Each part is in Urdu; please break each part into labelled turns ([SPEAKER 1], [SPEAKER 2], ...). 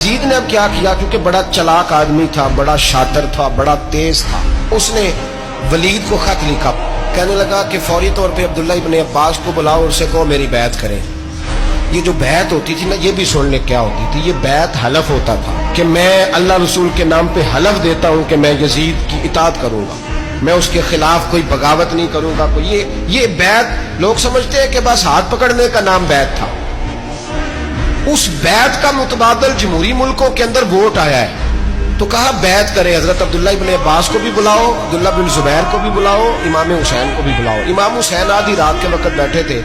[SPEAKER 1] یزید نے اب کیا کیا، کیونکہ بڑا چلاک آدمی تھا، بڑا شاطر تھا، بڑا تیز تھا، اس نے ولید کو خط لکھا، کہنے لگا کہ فوری طور پہ عبداللہ ابن عباس کو بلاؤ اور اسے کہو میری بیعت کریں۔ یہ جو بیعت ہوتی تھی نا، یہ بھی سن لے کیا ہوتی تھی، یہ بیعت حلف ہوتا تھا کہ میں اللہ رسول کے نام پہ حلف دیتا ہوں کہ میں یزید کی اطاعت کروں گا، میں اس کے خلاف کوئی بغاوت نہیں کروں گا۔ یہ بیعت لوگ سمجھتے ہیں کہ بس ہاتھ پکڑنے کا نام بیعت تھا، اس بیعت کا متبادل جمہوری ملکوں کے اندر ووٹ آیا ہے، تو کہا بیعت کرے، حضرت عبداللہ ابن عباس کو بھی بلاؤ، عبداللہ بن زبیر کو بھی بلاؤ، امام حسین کو بھی بلاؤ۔ امام حسین آدھی رات کے وقت بیٹھے تھے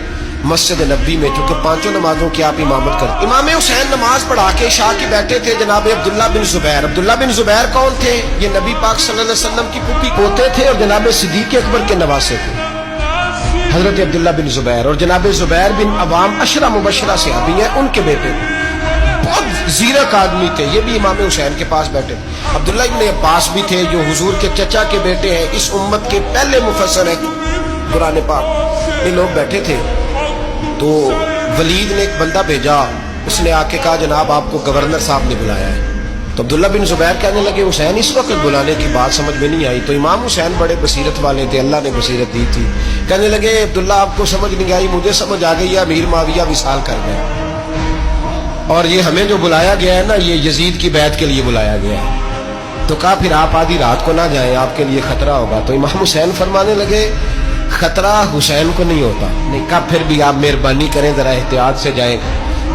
[SPEAKER 1] مسجد نبوی میں، چونکہ پانچوں نمازوں کی آپ امامت کرتے۔ امام حسین نماز پڑھا کے عشاء کی بیٹھے تھے جناب عبداللہ بن زبیر۔ عبداللہ بن زبیر کون تھے؟ یہ نبی پاک صلی اللہ علیہ وسلم کی پھوپھی پوتے تھے اور جناب صدیق اکبر کے نواسے تھے، حضرت عبداللہ بن زبیر، اور جناب زبیر بن عوام عشرہ مبشرہ صحابی ہیں، ان کے بیٹے تھے، بہت زیرک آدمی تھے، یہ بھی امام حسین کے پاس بیٹھے۔ عبداللہ ابن عباس بھی تھے جو حضور کے چچا کے بیٹے ہیں، اس امت کے پہلے مفسر ہیں قرآن پاک، یہ لوگ بیٹھے تھے۔ تو ولید نے ایک بندہ بھیجا، اس نے آ کے کہا جناب آپ کو گورنر صاحب نے بلایا ہے۔ تو عبداللہ بن زبیر کہنے لگے حسین اس وقت بلانے کی بات سمجھ میں نہیں آئی۔ تو امام حسین بڑے بصیرت والے تھے، اللہ نے بصیرت دی تھی، کہنے لگے عبداللہ آپ کو سمجھ نہیں آئی، مجھے سمجھ آ گئی، امیر معاویہ وصال کر گئے، اور یہ ہمیں جو بلایا گیا ہے نا، یہ یزید کی بیعت کے لیے بلایا گیا ہے۔ تو کہا پھر آپ آدھی رات کو نہ جائیں، آپ کے لیے خطرہ ہوگا۔ تو امام حسین فرمانے لگے خطرہ حسین کو نہیں ہوتا، نہیں کہا پھر بھی آپ مہربانی کریں ذرا احتیاط سے جائیں۔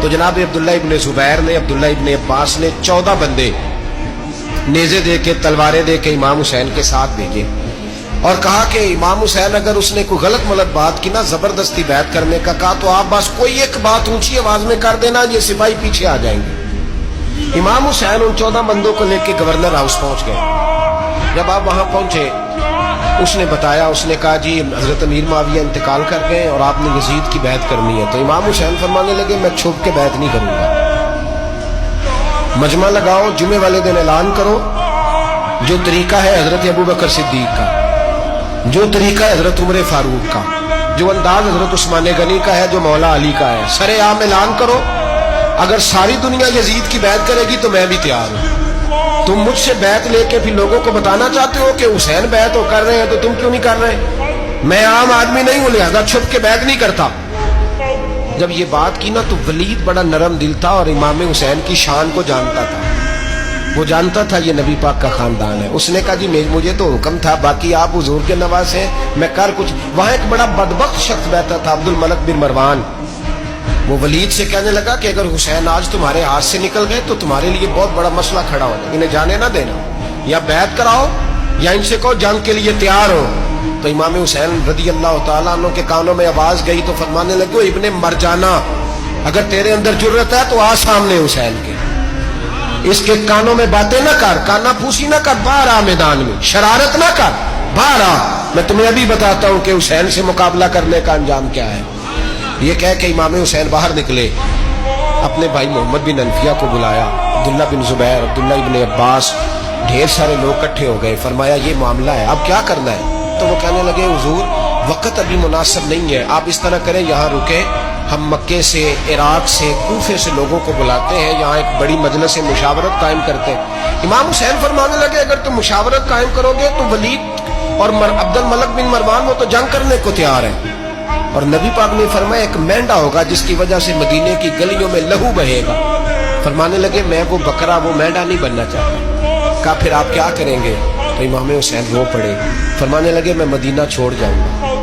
[SPEAKER 1] تو جناب عبداللہ ابن زبیر نے، عبداللہ ابن عباس نے 14 بندے نیزے دے کے، تلواریں دے کے امام حسین کے ساتھ بھیجے، اور کہا کہ امام حسین اگر اس نے کوئی غلط ملت بات کی نا، زبردستی بیعت کرنے کا کہا، تو آپ بس کوئی ایک بات اونچی آواز میں کر دینا، یہ سپاہی پیچھے آ جائیں گے۔ امام حسین ان 14 بندوں کو لے کے گورنر ہاؤس پہنچ گئے۔ جب آپ وہاں پہنچے، اس نے بتایا، اس نے کہا جی حضرت امیر معاویہ انتقال کر گئے اور آپ نے یزید کی بیعت کرنی ہے۔ تو امام حسین فرمانے لگے میں چھپ کے بیعت نہیں کروں گا، مجمع لگاؤ، جمعے والے دن اعلان کرو، جو طریقہ ہے حضرت ابوبکر صدیق کا، جو طریقہ ہے حضرت عمر فاروق کا، جو انداز حضرت عثمان غنی کا ہے، جو مولا علی کا ہے، سر عام اعلان کرو، اگر ساری دنیا یزید کی بیعت کرے گی تو میں بھی تیار ہوں۔ تم مجھ سے بیعت لے کے پھر لوگوں کو بتانا چاہتے ہو کہ حسین بیعت ہو کر رہے ہیں، تو تم کیوں نہیں کر رہے؟ میں عام آدمی نہیں ہوں، لہذا چھپ کے بیعت نہیں کرتا۔ جب یہ بات کی نا، تو ولید بڑا نرم دل تھا اور امام حسین کی شان کو جانتا تھا، وہ جانتا تھا یہ نبی پاک کا خاندان ہے۔ اس نے کہا جی مجھے تو حکم تھا، باقی آپ حضور کے نواز ہیں، میں کر کچھ۔ وہاں ایک بڑا بدبخت شخص بیٹھا تھا، عبد الملک بن مروان، وہ ولید سے کہنے لگا کہ اگر حسین آج تمہارے ہاتھ سے نکل گئے تو تمہارے لیے بہت بڑا مسئلہ کھڑا ہو جائے، انہیں جانے نہ دینا، یا بیعت کراؤ یا ان سے کہو جنگ کے لیے تیار ہو۔ تو امام حسین رضی اللہ تعالیٰ عنہ کے کانوں میں آواز گئی تو فرمانے لگے ابن مرجانہ، اگر تیرے اندر جرت ہے تو آ سامنے حسین کے، اس کے کانوں میں باتیں نہ کر، کانا پھوسی نہ کر، باہر آ میدان میں، شرارت نہ کر، باہر آ، میں تمہیں ابھی بتاتا ہوں کہ حسین سے مقابلہ کرنے کا انجام کیا ہے۔ یہ کہہ کہ امام حسین باہر نکلے، اپنے بھائی محمد بن انفیہ کو بلایا، عبداللہ بن زبیر، عبداللہ ابن عباس، ڈھیر سارے لوگ اکٹھے ہو گئے، فرمایا یہ معاملہ ہے، اب کیا کرنا ہے؟ تو وہ کہنے لگے حضور وقت ابھی مناسب نہیں ہے، آپ اس طرح کریں یہاں رکیں، ہم مکے سے، عراق سے، کوفے سے لوگوں کو بلاتے ہیں، یہاں ایک بڑی مجلس مشاورت قائم کرتے ہیں۔ امام حسین فرمانے لگے اگر تم مشاورت قائم کرو گے تو ولید اور عبد الملک بن مروان وہ تو جنگ کرنے کو تیار ہے، اور نبی پاک نے فرمایا ایک مینڈا ہوگا جس کی وجہ سے مدینے کی گلیوں میں لہو بہے گا۔ فرمانے لگے میں وہ بکرا، وہ مینڈا نہیں بننا چاہتا۔ کہا پھر آپ کیا کریں گے؟ تو امام حسین رو پڑے، فرمانے لگے میں مدینہ چھوڑ جاؤں گا،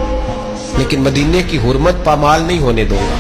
[SPEAKER 1] لیکن مدینے کی حرمت پامال نہیں ہونے دوں گا۔